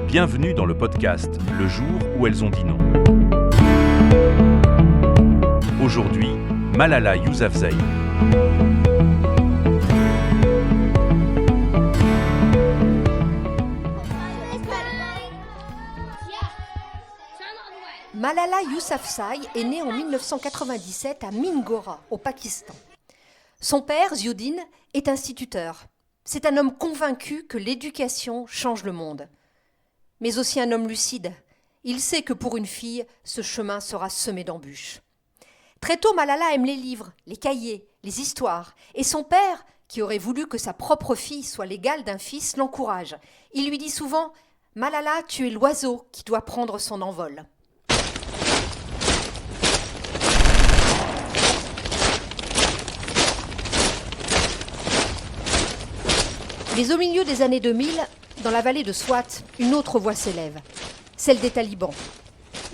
Bienvenue dans le podcast Le jour où elles ont dit non. Aujourd'hui, Malala Yousafzai. Malala Yousafzai est née en 1997 à Mingora, au Pakistan. Son père, Ziauddin, est instituteur. C'est un homme convaincu que l'éducation change le monde. Mais aussi un homme lucide. Il sait que pour une fille, ce chemin sera semé d'embûches. Très tôt, Malala aime les livres, les cahiers, les histoires. Et son père, qui aurait voulu que sa propre fille soit l'égale d'un fils, l'encourage. Il lui dit souvent « Malala, tu es l'oiseau qui doit prendre son envol ». Mais au milieu des années 2000, dans la vallée de Swat, une autre voix s'élève, celle des talibans.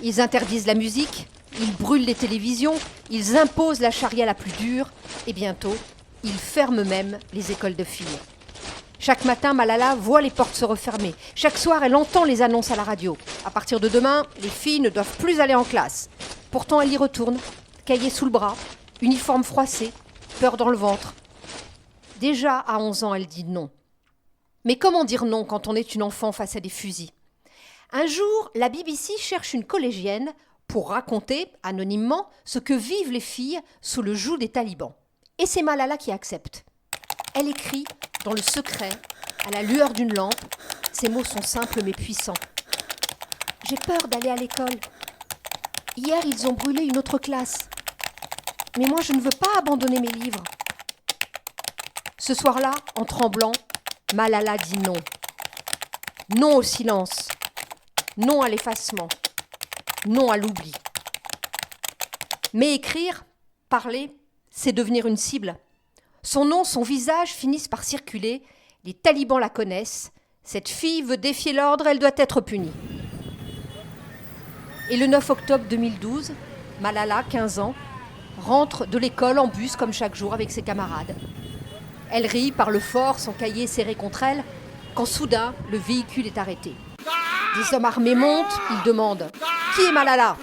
Ils interdisent la musique, ils brûlent les télévisions, ils imposent la charia la plus dure et bientôt, ils ferment même les écoles de filles. Chaque matin, Malala voit les portes se refermer. Chaque soir, elle entend les annonces à la radio. À partir de demain, les filles ne doivent plus aller en classe. Pourtant, elle y retourne, cahier sous le bras, uniforme froissé, peur dans le ventre. Déjà, à 11 ans, elle dit non. Mais comment dire non quand on est une enfant face à des fusils ? Un jour, la BBC cherche une collégienne pour raconter, anonymement, ce que vivent les filles sous le joug des talibans. Et c'est Malala qui accepte. Elle écrit, dans le secret, à la lueur d'une lampe. Ces mots sont simples mais puissants. « J'ai peur d'aller à l'école. Hier, ils ont brûlé une autre classe. Mais moi, je ne veux pas abandonner mes livres. » Ce soir-là, en tremblant, Malala dit non. Non au silence. Non à l'effacement. Non à l'oubli. Mais écrire, parler, c'est devenir une cible. Son nom, son visage finissent par circuler. Les talibans la connaissent. Cette fille veut défier l'ordre, elle doit être punie. Et le 9 octobre 2012, Malala, 15 ans, rentre de l'école en bus comme chaque jour avec ses camarades. Elle rit, parle fort, son cahier serré contre elle, quand soudain, le véhicule est arrêté. Des hommes armés montent, ils demandent « Qui est Malala ?»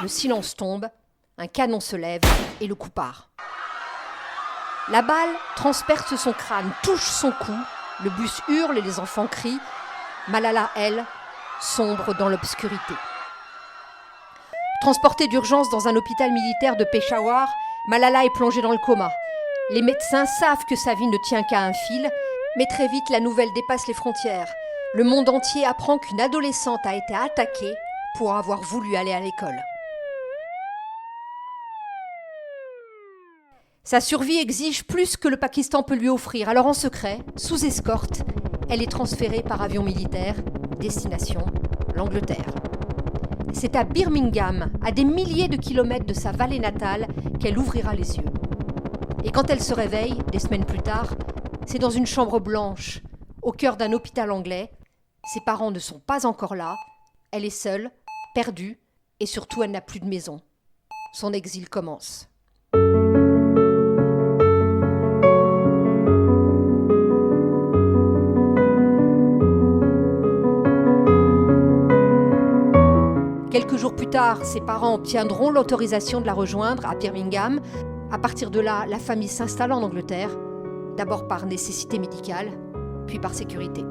Le silence tombe, un canon se lève et le coup part. La balle transperce son crâne, touche son cou, le bus hurle et les enfants crient. Malala, elle, sombre dans l'obscurité. Transportée d'urgence dans un hôpital militaire de Peshawar, Malala est plongée dans le coma. Les médecins savent que sa vie ne tient qu'à un fil, mais très vite la nouvelle dépasse les frontières. Le monde entier apprend qu'une adolescente a été attaquée pour avoir voulu aller à l'école. Sa survie exige plus que le Pakistan peut lui offrir. Alors en secret, sous escorte, elle est transférée par avion militaire, destination l'Angleterre. C'est à Birmingham, à des milliers de kilomètres de sa vallée natale, qu'elle ouvrira les yeux. Et quand elle se réveille, des semaines plus tard, c'est dans une chambre blanche, au cœur d'un hôpital anglais. Ses parents ne sont pas encore là. Elle est seule, perdue, et surtout elle n'a plus de maison. Son exil commence. Quelques jours plus tard, ses parents obtiendront l'autorisation de la rejoindre à Birmingham. À partir de là, la famille s'installe en Angleterre, d'abord par nécessité médicale, puis par sécurité.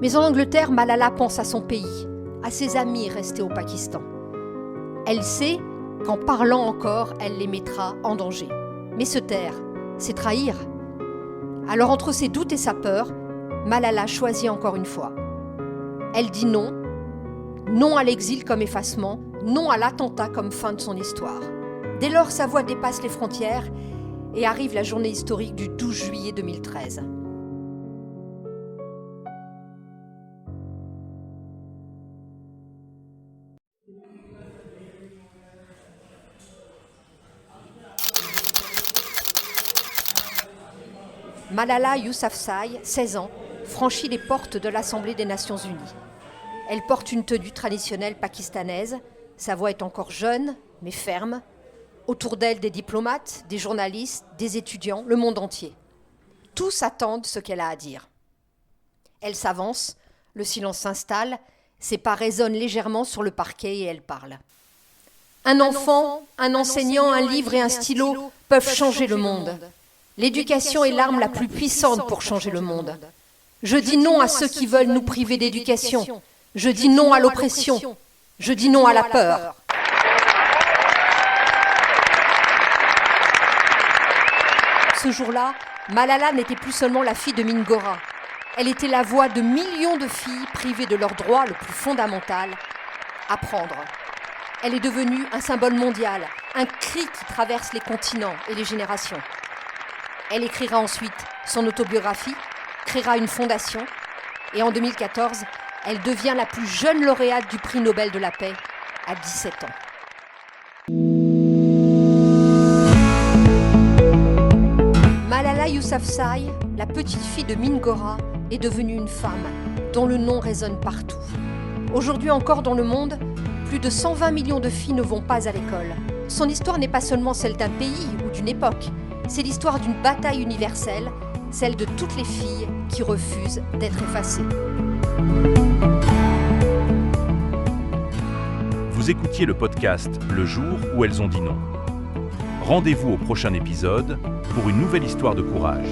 Mais en Angleterre, Malala pense à son pays, à ses amis restés au Pakistan. Elle sait qu'en parlant encore, elle les mettra en danger. Mais se taire, c'est trahir. Alors entre ses doutes et sa peur, Malala choisit encore une fois. Elle dit non, non à l'exil comme effacement, non à l'attentat comme fin de son histoire. Dès lors, sa voix dépasse les frontières et arrive la journée historique du 12 juillet 2013. Malala Yousafzai, 16 ans, franchit les portes de l'Assemblée des Nations Unies. Elle porte une tenue traditionnelle pakistanaise, sa voix est encore jeune, mais ferme. Autour d'elle, des diplomates, des journalistes, des étudiants, le monde entier. Tous attendent ce qu'elle a à dire. Elle s'avance, le silence s'installe, ses pas résonnent légèrement sur le parquet et elle parle. Un enfant, un enseignant, un livre et un stylo peuvent changer le monde. L'éducation est l'arme la plus puissante pour changer le monde. Je dis non à ceux qui veulent nous priver d'éducation. Je dis non à l'oppression. Je dis non à la peur. Ce jour-là, Malala n'était plus seulement la fille de Mingora. Elle était la voix de millions de filles privées de leur droit le plus fondamental, apprendre. Elle est devenue un symbole mondial, un cri qui traverse les continents et les générations. Elle écrira ensuite son autobiographie, créera une fondation, et en 2014, elle devient la plus jeune lauréate du prix Nobel de la paix à 17 ans. Malala Yousafzai, la petite fille de Mingora, est devenue une femme dont le nom résonne partout. Aujourd'hui encore dans le monde, plus de 120 millions de filles ne vont pas à l'école. Son histoire n'est pas seulement celle d'un pays ou d'une époque, c'est l'histoire d'une bataille universelle, celle de toutes les filles qui refusent d'être effacées. Vous écoutiez le podcast Le jour où elles ont dit non. Rendez-vous au prochain épisode pour une nouvelle histoire de courage.